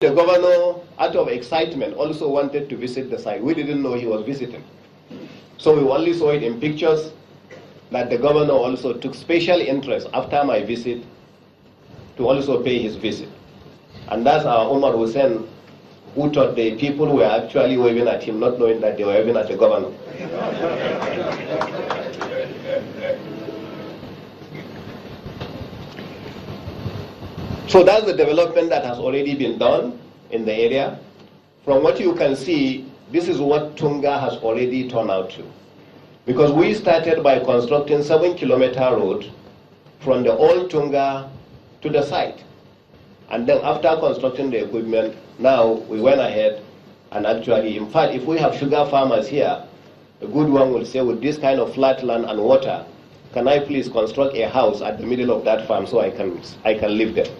The governor, out of excitement, also wanted to visit the site. We didn't know he was visiting. So we only saw it in pictures that the governor also took special interest after my visit to also pay his visit. And that's our Omar Hussein, who thought the people were actually waving at him, not knowing that they were waving at the governor. So that's the development that has already been done in the area. From what you can see, this is what Tunga has already turned out to. Because we started by constructing 7-kilometer road from the old Tunga to the site. And then after constructing the equipment, now we went ahead and actually, in fact, if we have sugar farmers here, a good one will say, with this kind of flat land and water, can I please construct a house at the middle of that farm so I can live there?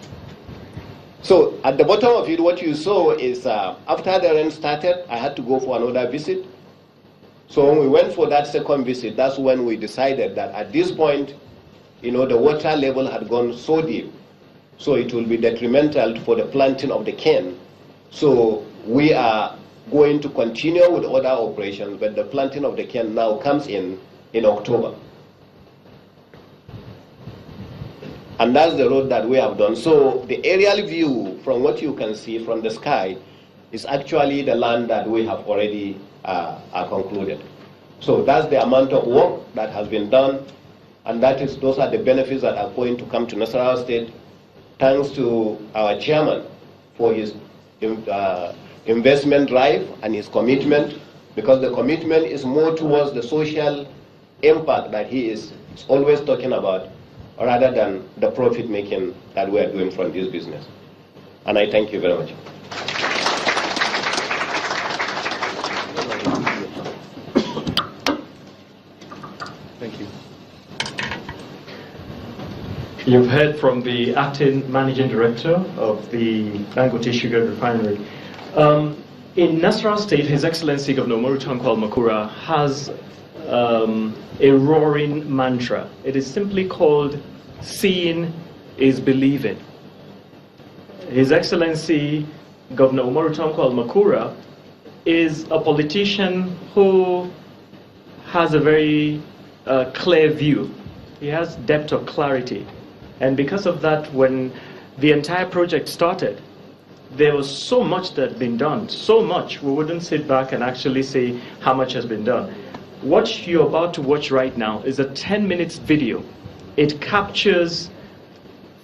So at the bottom of it, what you saw is after the rain started, I had to go for another visit. So when we went for that second visit, that's when we decided that at this point, the water level had gone so deep, so it will be detrimental for the planting of the cane. So we are going to continue with other operations, but the planting of the cane now comes in October. And that's the road that we have done. So the aerial view from what you can see from the sky is actually the land that we have already concluded. So that's the amount of work that has been done, and those are the benefits that are going to come to Nasarawa State, thanks to our chairman for his investment drive and his commitment, because the commitment is more towards the social impact that he is always talking about, rather than the profit making that we are doing from this business. And I thank you very much. Thank you. You've heard from the acting managing director of the Dangote Sugar Refinery. In Nasarawa State, His Excellency Governor Umaru Tanko Makura has a roaring mantra. It is simply called "Seeing is Believing." His Excellency Governor Umaru Tanko Makura is a politician who has a very clear view. He has depth of clarity. And because of that, when the entire project started, there was so much that had been done, so much, we wouldn't sit back and actually say how much has been done. What you're about to watch right now is a 10-minute video. It captures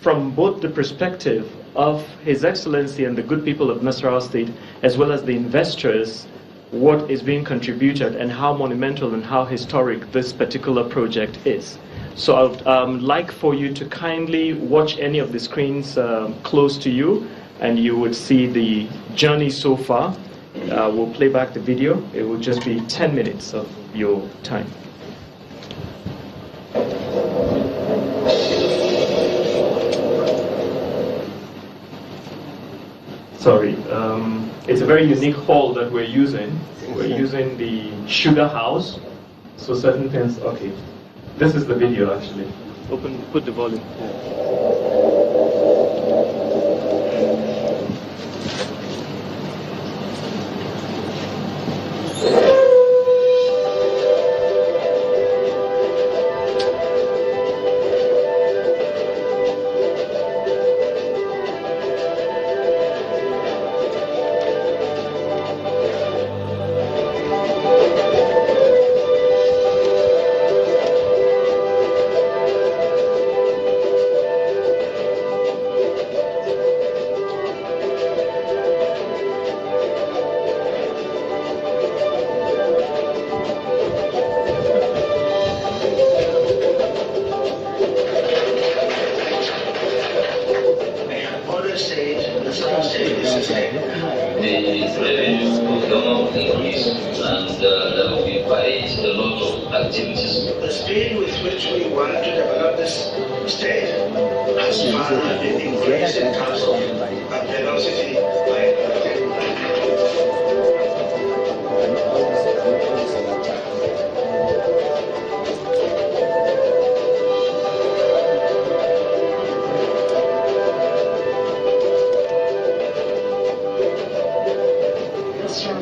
from both the perspective of His Excellency and the good people of Nasarawa State, as well as the investors, what is being contributed and how monumental and how historic this particular project is. So I would like for you to kindly watch any of the screens close to you, and you would see the journey so far. We'll play back the video. It will just be 10 minutes of your time. Sorry, it's a very unique hall that we're using. We're using the sugar house, so certain things, okay. This is the video actually. Put the volume. The speed with which we want to develop this state has far been increased in terms of velocity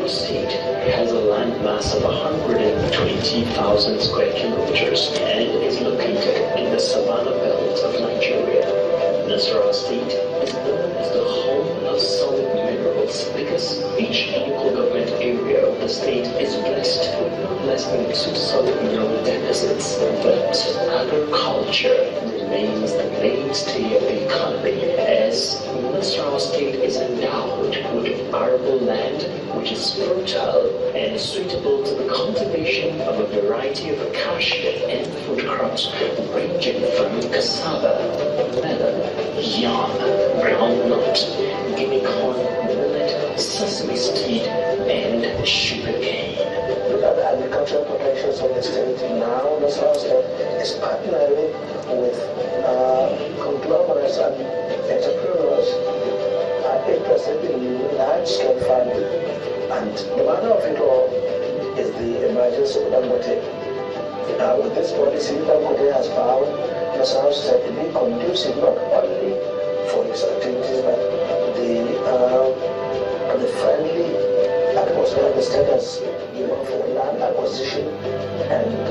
Your state has a land mass of 120,000 square kilometers and is located in the savanna belt of Nigeria. Nasarawa state is known as the home of solid minerals because each local government area of the state is blessed with no less than 2 solid mineral deposits. But agriculture remains the mainstay of the economy as Nasarawa state is endowed with arable land which is fertile and suitable to the cultivation of a variety of cash and food crops ranging from cassava, melon, yam, groundnut, guinea corn, millet, sesame seed, and sugarcane. Look at the agricultural potentials of the state. Now Nasarawa state is partnering with conglomerates and entrepreneurs are interested in large-scale farming. And the matter of it all is the emergence of Dangote. With this policy, Dangote has found Nasarawa state to be conducive not only for its activities, but the friendly atmosphere the state has given for land acquisition and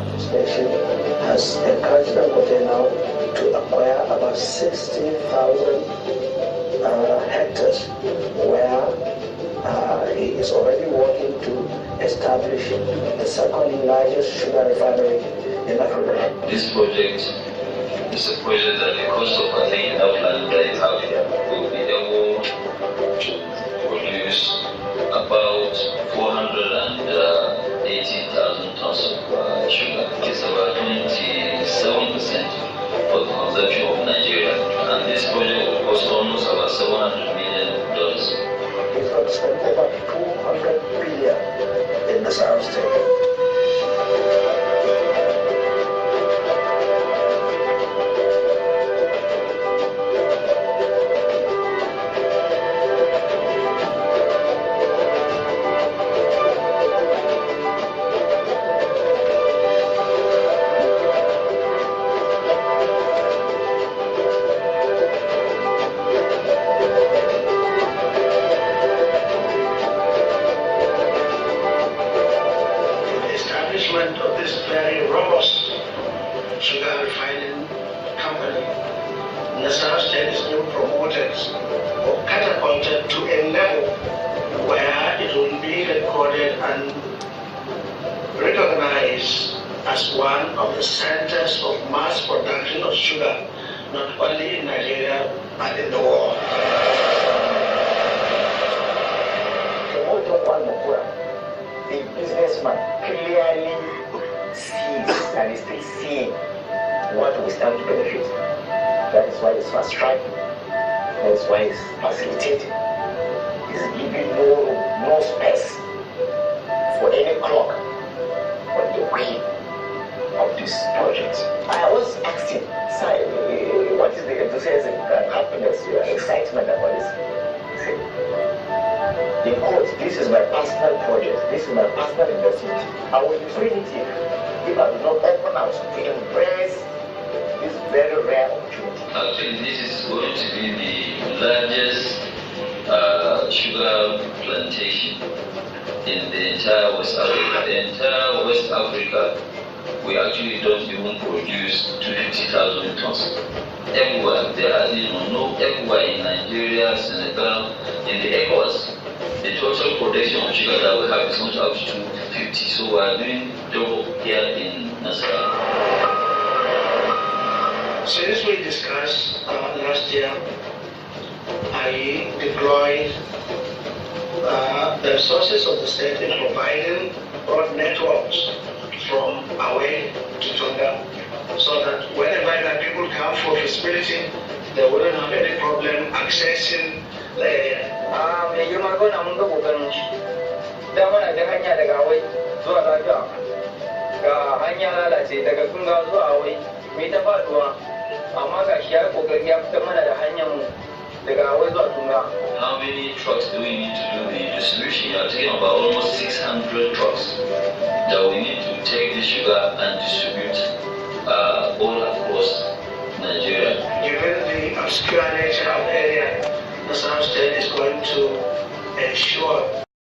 administration has encouraged Dangote now to acquire about 60,000 hectares where he is already working to establish the second largest sugar refinery in Africa. This project is a project that the cost of cutting enough land that it have will be able to produce about 480,000 tons of sugar. It's about 27% of the consumption of Nigeria. And this project will cost almost about $700 million. He's going to spend over $200 billion in the Nasarawa state. Of this very robust sugar refining company, Nasarawa state is being promoted or catapulted to a level where it will be recorded and recognized as one of the centers of mass production of sugar, not only in Nigeria but in the world. The businessman clearly sees and is still seeing what we stand to benefit. That is why it's fast tracking. That is why it's facilitating. It's giving no space for any clock on the way of this project. I was asking, what is the enthusiasm and happiness, excitement about this? In quotes, this is my personal project, this is my personal investment. I will be primitive if I do not open out to embrace this very rare opportunity. Actually, this is going to be the largest sugar plantation in the entire West Africa. The entire West Africa, we actually don't even produce 250,000 tons. Everywhere, there are everywhere in Nigeria, Senegal, in the ECOWAS. The total production of sugar that we have is not up to 250, so we are doing double here in Nasarawa. Since we discussed last year, I deployed the resources of the state in providing broad networks from away to Tonga, so that whenever the people come for feasibility, they wouldn't have any problem accessing the area. mai girma gona mun ga kokarin shi da mana da hanya daga wai zuwa lafiya ga hanya lalace daga kunga zuwa wai mai ta faduwa amma ga shi ya kokari ya fitar mana da hanyar mu daga wai zuwa tunga. How many trucks do we need to do the distribution? You are talking about almost 600 trucks that we need to take the sugar and distribute all across Nigeria. Given the obscure nature of the area, Nasarawa state is going to ensure